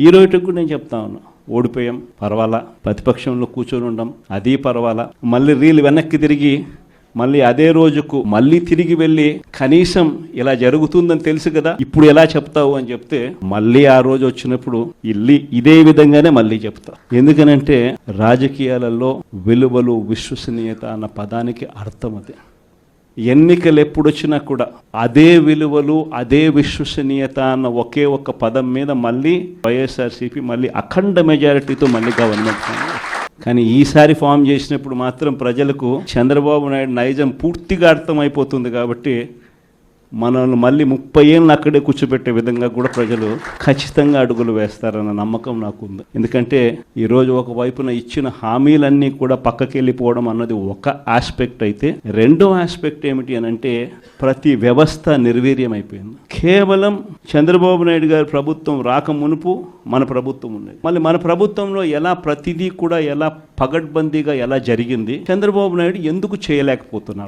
ఈ రోజుకి కూడా నేను చెప్తా ఉన్నా, ఓడిపోయాం పర్వాలా, ప్రతిపక్షంలో కూర్చొని ఉండం అది పర్వాలా, మళ్ళీ రీలు వెనక్కి తిరిగి మళ్ళీ అదే రోజుకు మళ్ళీ తిరిగి వెళ్ళి కనీసం ఇలా జరుగుతుందని తెలుసు కదా ఇప్పుడు ఎలా చెప్తావు అని చెప్తే మళ్ళీ ఆ రోజు వచ్చినప్పుడు ఇదే విధంగానే మళ్ళీ చెప్తా. ఎందుకనంటే రాజకీయాలలో విలువలు విశ్వసనీయత అన్న పదానికి అర్థం అదే. ఎన్నికలు ఎప్పుడొచ్చినా కూడా అదే విలువలు అదే విశ్వసనీయత అన్న ఒకే ఒక్క పదం మీద మళ్ళీ వైఎస్ఆర్సీపీ మళ్ళీ అఖండ మెజారిటీతో మళ్ళీ గవర్నమెంట్. కానీ ఈసారి ఫామ్ చేసినప్పుడు మాత్రం ప్రజలకు చంద్రబాబు నాయుడు నైజం పూర్తిగా అర్థమైపోతుంది కాబట్టి మనల్ని మళ్ళీ 30 ఏళ్ళు అక్కడే కూర్చోబెట్టే విధంగా కూడా ప్రజలు ఖచ్చితంగా అడుగులు వేస్తారన్న నమ్మకం నాకు ఉంది. ఎందుకంటే ఈరోజు ఒకవైపున ఇచ్చిన హామీలన్నీ కూడా పక్కకి వెళ్ళిపోవడం అన్నది ఒక ఆస్పెక్ట్ అయితే, రెండో ఆస్పెక్ట్ ఏమిటి అని అంటే ప్రతి వ్యవస్థ నిర్వీర్యం అయిపోయింది. కేవలం చంద్రబాబు నాయుడు గారి ప్రభుత్వం రాక మునుపు మన ప్రభుత్వం ఉంది. మళ్ళీ మన ప్రభుత్వంలో ఎలా ప్రతిదీ కూడా ఎలా పగడ్బందీగా ఎలా జరిగింది, చంద్రబాబు నాయుడు ఎందుకు చేయలేకపోతున్నాడు?